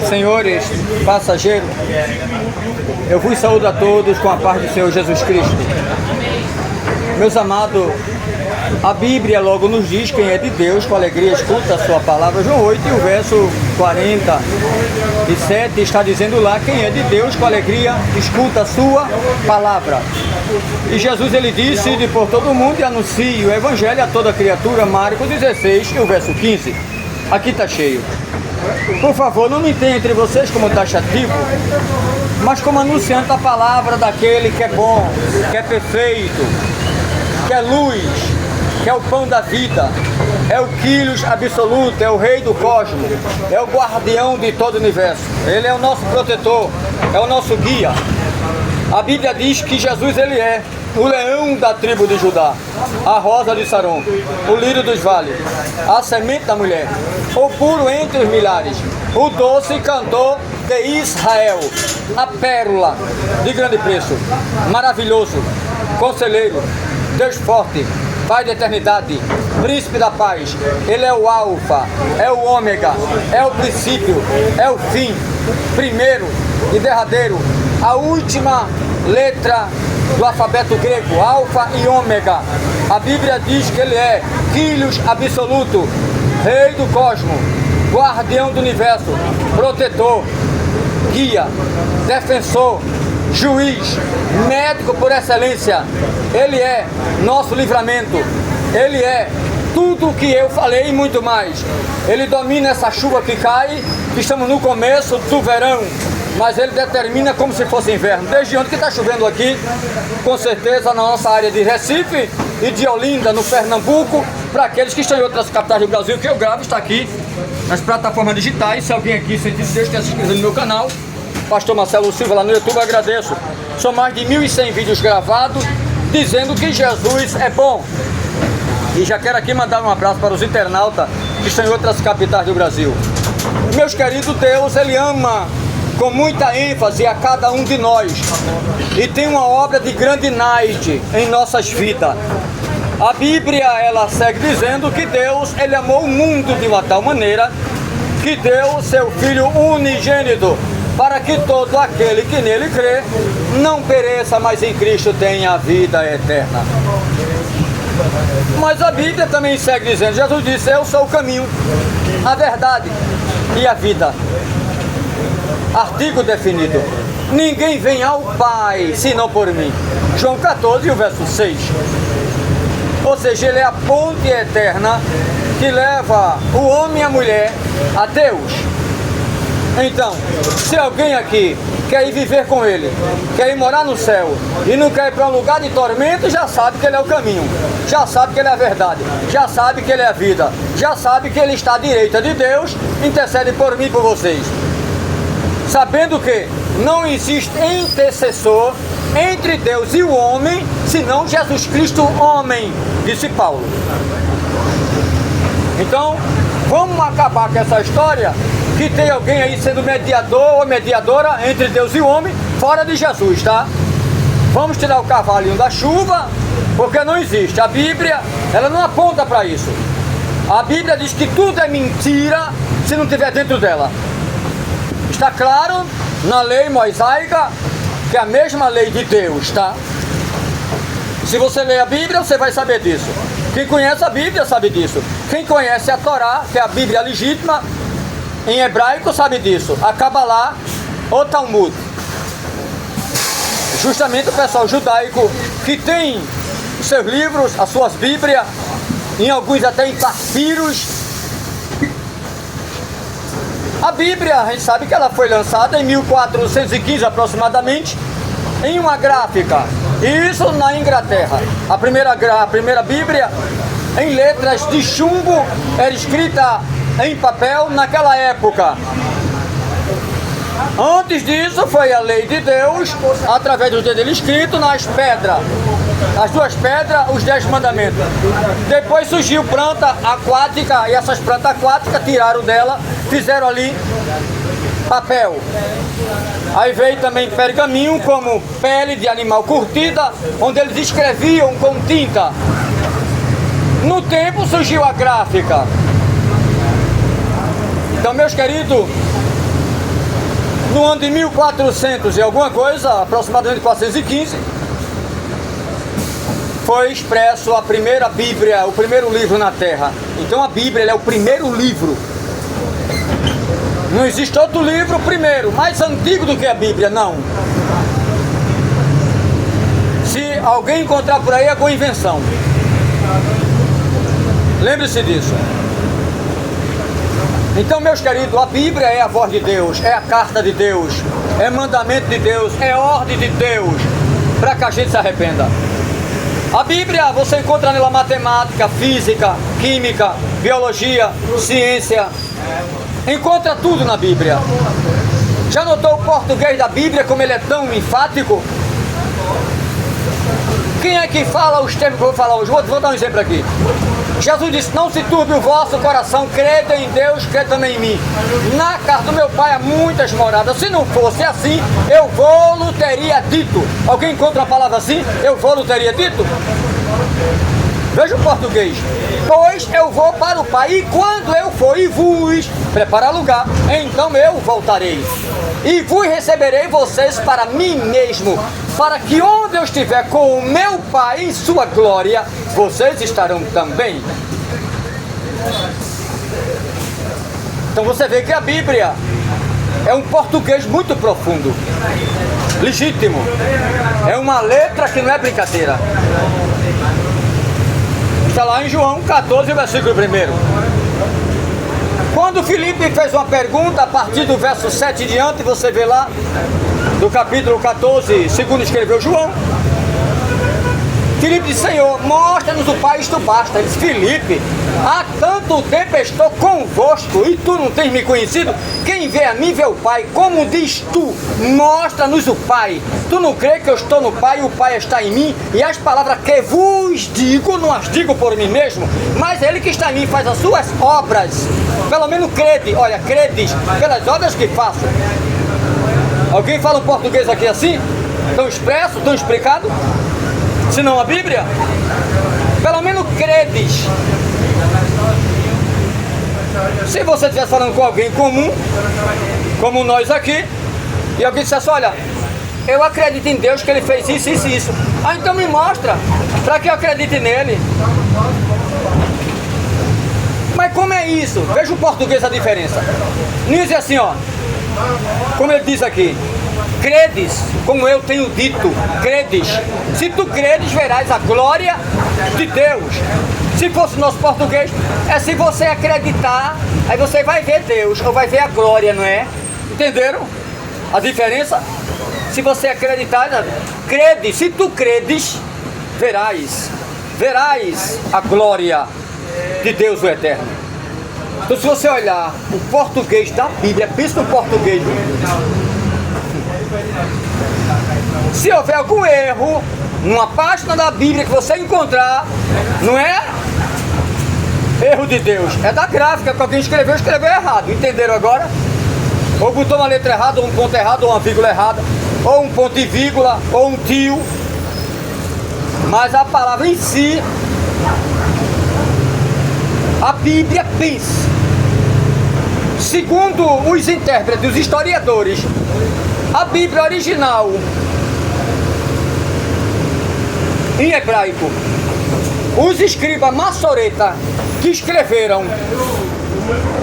Senhores passageiros, eu vos saúdo a todos com a paz do Senhor Jesus Cristo. Meus amados, a Bíblia logo nos diz: quem é de Deus com alegria escuta a sua palavra. João 8 e o verso 47 está dizendo lá: quem é de Deus com alegria escuta a sua palavra. E Jesus ele disse: ide por todo o mundo e anuncie o evangelho a toda criatura. Marcos 16 e o verso 15. Aqui está cheio. Por favor, não me tenha entre vocês como taxativo, mas como anunciante a palavra daquele que é bom, que é perfeito, que é luz, que é o pão da vida, é o Kyrios absoluto, é o rei do cosmos, é o guardião de todo o universo. Ele é o nosso protetor, é o nosso guia. A Bíblia diz que Jesus ele é o leão da tribo de Judá, a rosa de Saron, o lírio dos vales, a semente da mulher, o puro entre os milhares, o doce cantor de Israel, a pérola de grande preço, maravilhoso, conselheiro, Deus forte, Pai da eternidade, príncipe da paz. Ele é o alfa, é o ômega, é o princípio, é o fim, primeiro e derradeiro, a última letra do alfabeto grego, alfa e ômega. A Bíblia diz que ele é Kyrios absoluto, rei do cosmos, guardião do universo, protetor, guia, defensor, juiz, médico por excelência. Ele é nosso livramento, ele é tudo o que eu falei e muito mais. Ele domina essa chuva que cai, que estamos no começo do verão, mas ele determina como se fosse inverno. Desde ontem que está chovendo aqui, com certeza na nossa área de Recife e de Olinda, no Pernambuco. Para aqueles que estão em outras capitais do Brasil, que eu gravo, está aqui nas plataformas digitais. Se alguém aqui sentir desejo, quer se inscrever no meu canal, Pastor Marcelo Silva, lá no YouTube, eu agradeço. São mais de 1.100 vídeos gravados dizendo que Jesus é bom. E já quero aqui mandar um abraço para os internautas que estão em outras capitais do Brasil. Meus queridos, Deus, Ele ama com muita ênfase a cada um de nós e tem uma obra de grande naide em nossas vidas. A Bíblia, ela segue dizendo que Deus, Ele amou o mundo de uma tal maneira que deu seu Filho unigênito, para que todo aquele que nele crê não pereça, mas em Cristo tenha a vida eterna. Mas a Bíblia também segue dizendo, Jesus disse: eu sou o caminho, a verdade e a vida. Artigo definido: ninguém vem ao Pai senão por mim. João 14, o verso 6. Ou seja, ele é a ponte eterna que leva o homem e a mulher a Deus. Então, se alguém aqui quer ir viver com ele, quer ir morar no céu e não quer ir para um lugar de tormento, já sabe que ele é o caminho, já sabe que ele é a verdade, já sabe que ele é a vida, já sabe que ele está à direita de Deus, intercede por mim e por vocês. Sabendo que não existe intercessor entre Deus e o homem, senão Jesus Cristo homem, disse Paulo. Então, vamos acabar com essa história que tem alguém aí sendo mediador ou mediadora entre Deus e o homem, fora de Jesus, tá? Vamos tirar o cavalinho da chuva, porque não existe. A Bíblia, ela não aponta para isso. A Bíblia diz que tudo é mentira se não estiver dentro dela. Está claro na lei mosaica, que é a mesma lei de Deus, tá? Se você ler a Bíblia, você vai saber disso. Quem conhece a Bíblia sabe disso. Quem conhece a Torá, que é a Bíblia legítima, em hebraico, sabe disso. A Cabalá ou Talmud. Justamente o pessoal judaico que tem os seus livros, as suas Bíblias, em alguns até em papiros. A Bíblia, a gente sabe que ela foi lançada em 1415 aproximadamente, em uma gráfica. Isso na Inglaterra. A primeira Bíblia, em letras de chumbo, era escrita em papel naquela época. Antes disso foi a lei de Deus, através do dedo dele escrito nas pedras. As duas pedras, os 10 mandamentos. Depois surgiu planta aquática, e essas plantas aquáticas tiraram dela, fizeram ali papel. Aí veio também pergaminho, como pele de animal curtida, onde eles escreviam com tinta. No tempo surgiu a gráfica. Então, meus queridos, no ano de 1400 e alguma coisa, aproximadamente 415, foi expresso a primeira Bíblia, o primeiro livro na Terra. Então a Bíblia é o primeiro livro. Não existe outro livro primeiro, mais antigo do que a Bíblia, não. Se alguém encontrar por aí, é boa invenção. Lembre-se disso. Então, meus queridos, a Bíblia é a voz de Deus, é a carta de Deus, é mandamento de Deus, é ordem de Deus, para que a gente se arrependa. A Bíblia, você encontra nela matemática, física, química, biologia, ciência. Encontra tudo na Bíblia. Já notou o português da Bíblia, como ele é tão enfático? Quem é que fala os termos que eu vou falar hoje? Vou dar um exemplo aqui. Jesus disse: não se turbe o vosso coração, crede em Deus, crede também em mim. Na casa do meu pai há muitas moradas. Se não fosse assim, eu vou-lo teria dito. Alguém encontra uma palavra assim? Eu vou-lo teria dito? Veja o português. Pois eu vou para o Pai, e quando eu for e vos preparar lugar, então eu voltarei e vos receberei vocês para mim mesmo, para que onde eu estiver com o meu Pai em sua glória, vocês estarão também. Então você vê que a Bíblia é um português muito profundo, legítimo. É uma letra que não é brincadeira. Está lá em João 14, versículo 1. Quando Filipe fez uma pergunta, a partir do verso 7 em diante, você vê lá, do capítulo 14, segundo escreveu João, Filipe disse: Senhor, mostra-nos o Pai, isto basta. Ele disse: Filipe, há tanto tempo estou convosco e tu não tens me conhecido? Quem vê a mim vê o Pai. Como diz tu, mostra-nos o Pai. Tu não crê que eu estou no Pai e o Pai está em mim? E as palavras que vos digo, não as digo por mim mesmo, mas ele que está em mim faz as suas obras. Pelo menos crede, olha, credes pelas obras que faço. Alguém fala um português aqui assim? Tão expresso, tão explicado? Se não a Bíblia, pelo menos credes. Se você estivesse falando com alguém comum, como nós aqui, e alguém dissesse: olha, eu acredito em Deus que ele fez isso, isso e isso. Ah, então me mostra, para que eu acredite nele. Mas como é isso? Veja o português a diferença. Não diz assim, ó, como ele diz aqui: credes, como eu tenho dito, credes. Se tu credes, verás a glória de Deus. Se fosse nosso português, é se você acreditar, aí você vai ver Deus, ou vai ver a glória, não é? Entenderam a diferença? Se você acreditar, crede. Se tu credes, verás a glória de Deus o Eterno. Então, se você olhar o português da Bíblia, pensa no português. Se houver algum erro numa página da Bíblia que você encontrar, não é erro de Deus, é da gráfica que alguém escreveu errado. Entenderam agora? Ou botou uma letra errada, ou um ponto errado, ou uma vírgula errada, ou um ponto e vírgula, ou um tio. Mas a palavra em si, a Bíblia pensa. Segundo os intérpretes, os historiadores, a Bíblia original em hebraico, os escribas maçoreta que escreveram,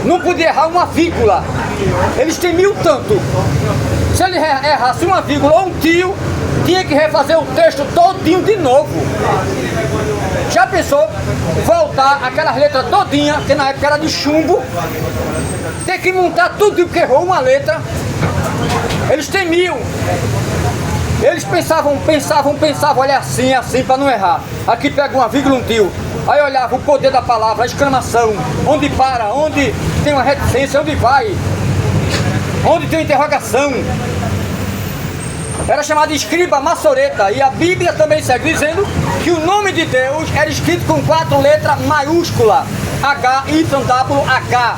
não podia errar uma vírgula. Eles temiam tanto. Se ele errasse uma vírgula ou um tio, tinha que refazer o texto todinho de novo. Já pensou voltar aquelas letras todinha, que na época era de chumbo, ter que montar tudo porque errou uma letra? Eles temiam. Eles pensavam, olha assim, para não errar. Aqui pega uma vírgula, um tio. Aí olhava o poder da palavra, a exclamação, onde para, onde tem uma reticência, onde vai, onde tem interrogação. Era chamado de escriba maçoreta. E a Bíblia também segue dizendo que o nome de Deus era escrito com 4 letras maiúsculas, H-Y-W-H.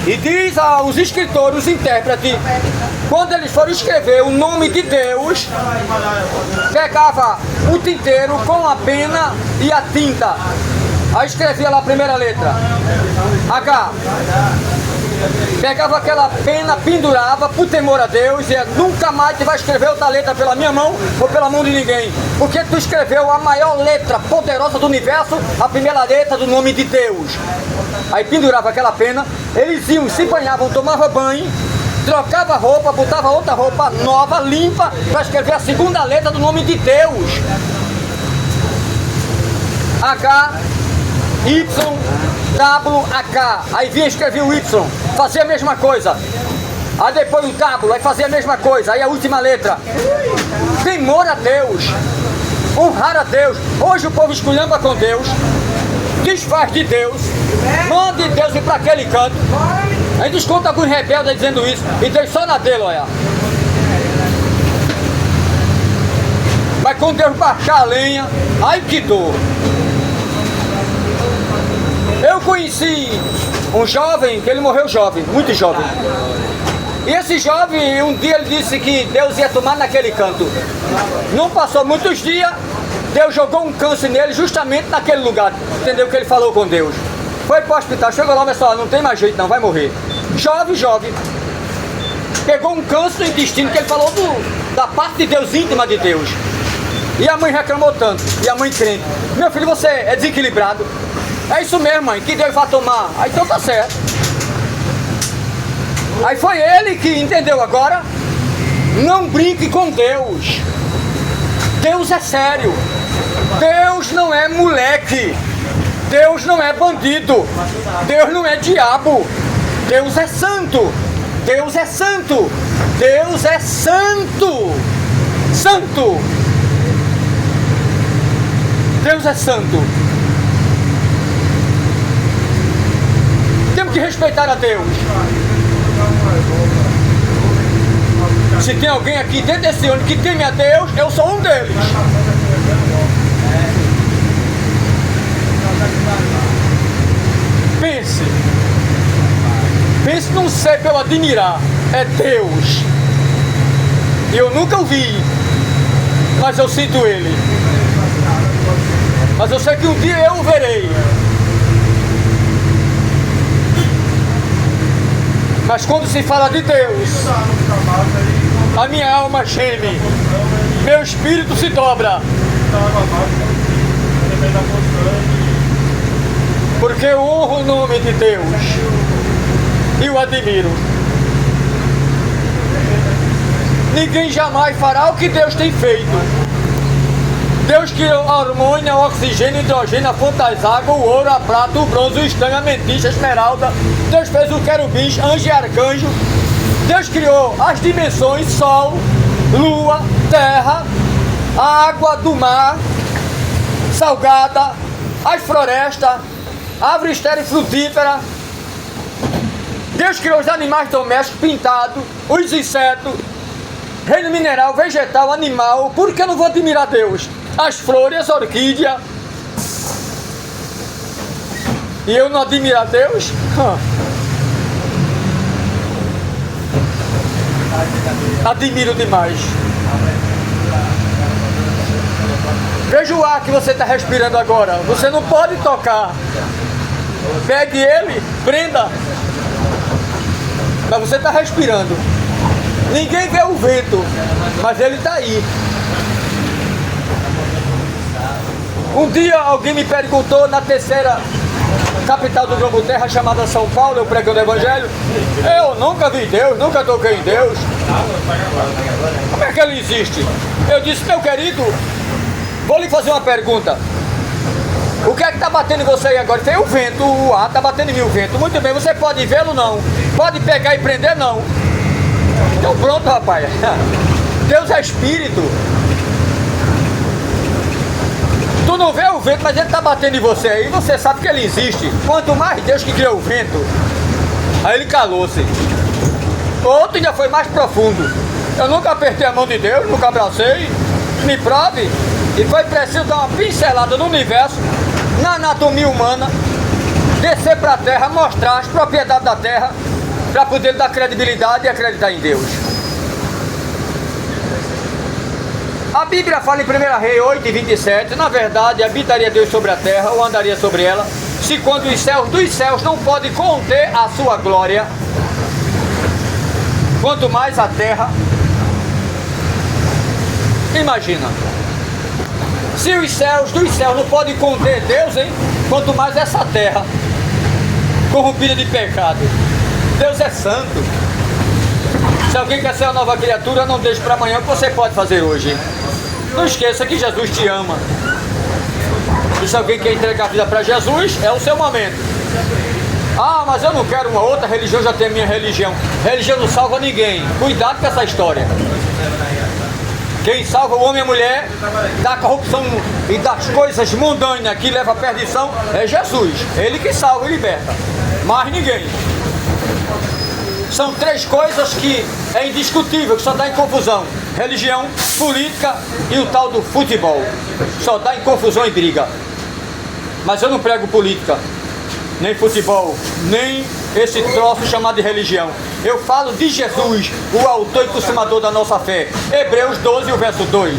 E diz aos escritores, os intérpretes, quando eles foram escrever o nome de Deus, pegava o tinteiro com a pena e a tinta. Aí escrevia lá a primeira letra, H. pegava aquela pena, pendurava por temor a Deus, e nunca mais tu vai escrever outra letra pela minha mão ou pela mão de ninguém, porque tu escreveu a maior letra poderosa do universo, a primeira letra do nome de Deus. Aí pendurava aquela pena, eles iam, se banhavam, tomavam banho, trocava roupa, botava outra roupa nova, limpa, para escrever a segunda letra do nome de Deus. H, Y, W, H. Aí vinha escrever o Y, fazia a mesma coisa. Aí depois o W, aí fazia a mesma coisa. Aí a última letra. Temor a Deus, honrar a Deus. Hoje o povo esculhamba com Deus, desfaz de Deus, manda de Deus ir para aquele canto. A gente escuta alguns rebeldes dizendo isso, e Deus só na dele, olha. Mas quando Deus baixar a lenha, ai que dor. Eu conheci um jovem, que ele morreu jovem, muito jovem. E esse jovem, um dia ele disse que Deus ia tomar naquele canto. Não passou muitos dias, Deus jogou um câncer nele justamente naquele lugar. Entendeu o que ele falou com Deus? Foi para o hospital, chegou lá, mas só não tem mais jeito não, vai morrer. Jovem. Pegou um câncer no intestino, que ele falou da parte de Deus, íntima de Deus. E a mãe reclamou tanto, e a mãe crente. Meu filho, você é desequilibrado. É isso mesmo, mãe, que Deus vai tomar. Aí então tá certo. Aí foi ele que entendeu agora. Não brinque com Deus. Deus é sério. Deus não é moleque. Deus não é bandido. Deus não é diabo. Deus é santo. Deus é santo. Deus é santo. Santo. Deus é santo. Temos que respeitar a Deus. Se tem alguém aqui dentro desse ônibus que teme a Deus, eu sou um deles. Pense num ser para eu admirar. É Deus. E eu nunca o vi, mas eu sinto Ele. Mas eu sei que um dia eu o verei. Mas quando se fala de Deus, a minha alma geme, meu espírito se dobra, porque eu honro o nome de Deus e o admiro. Ninguém jamais fará o que Deus tem feito. Deus criou a hormônio, o oxigênio, o hidrogênio, a fonte das águas, o ouro, a prata, o bronze, o estanho, a ametista, a esmeralda. Deus fez o querubins, anjo e arcanjo. Deus criou as dimensões, sol, lua, terra, a água do mar, salgada, as florestas, árvore estéril e frutífera. Deus criou os animais domésticos pintados, os insetos, reino mineral, vegetal, animal. Por que eu não vou admirar Deus? As flores, as orquídeas. E eu não admiro a Deus? Admiro demais. Veja o ar que você está respirando agora. Você não pode tocar. Pegue ele, prenda. Mas você está respirando. Ninguém vê o vento, mas ele está aí. Um dia alguém me perguntou na terceira capital do globo terra, chamada São Paulo, eu pregando o evangelho. Eu nunca vi Deus, nunca toquei em Deus. Como é que ele existe? Eu disse, meu querido, vou lhe fazer uma pergunta. O que é que está batendo em você aí agora? Tem o vento, o ar está batendo em mim, o vento. Muito bem, você pode vê-lo? Não. Pode pegar e prender? Não. Então pronto, rapaz. Deus é espírito. Tu não vê o vento, mas ele está batendo em você aí, você sabe que ele existe. Quanto mais Deus que criou o vento. Aí ele calou-se. Outro ainda foi mais profundo. Eu nunca apertei a mão de Deus, nunca abracei. Me prove. E foi preciso dar uma pincelada no universo, na anatomia humana, descer para a terra, mostrar as propriedades da terra, para poder dar credibilidade e acreditar em Deus. A Bíblia fala em 1 Reis 8:27, na verdade, habitaria Deus sobre a terra, ou andaria sobre ela, Se quando os céus dos céus não podem conter a sua glória, quanto mais a terra. Imagina, se os céus dos céus não podem conter Deus, hein? Quanto mais essa terra corrompida de pecado. Deus é santo. Se alguém quer ser uma nova criatura, não deixe para amanhã o que você pode fazer hoje. Não esqueça que Jesus te ama. E se alguém quer entregar a vida para Jesus, é o seu momento. Ah, mas eu não quero uma outra religião, já tenho a minha religião. Religião não salva ninguém. Cuidado com essa história. Quem salva o homem e a mulher da corrupção e das coisas mundanas que leva à perdição é Jesus. Ele que salva e liberta. Mais ninguém. São três coisas que é indiscutível, que só dá em confusão: religião, política e o tal do futebol. Só dá em confusão e briga. Mas eu não prego política, nem futebol, nem esse troço chamado de religião. Eu falo de Jesus, o autor e consumador da nossa fé. Hebreus 12, o verso 2.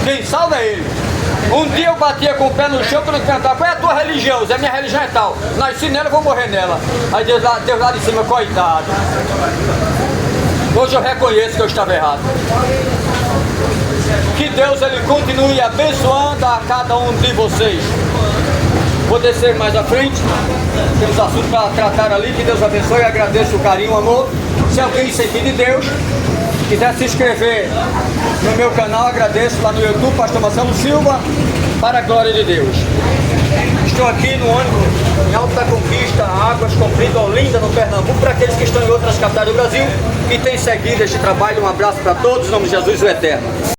Quem salva é Ele. Um dia eu batia com o pé no chão para ele perguntar: qual é a tua religião? A minha religião é tal. Nasci nela, eu vou morrer nela. Aí Deus lá de cima: coitado. Hoje eu reconheço que eu estava errado. Que Deus ele continue abençoando a cada um de vocês. Vou descer mais à frente. Temos assunto para tratar ali. Que Deus abençoe. Agradeço o carinho, o amor. Se alguém sentir de Deus, quiser se inscrever no meu canal, agradeço lá no YouTube, Pastor Marcelo Silva, para a glória de Deus. Estou aqui no ônibus em Alta Conquista, Águas Compridas, Olinda, no Pernambuco, para aqueles que estão em outras capitais do Brasil e têm seguido este trabalho. Um abraço para todos, em nome de Jesus, o Eterno.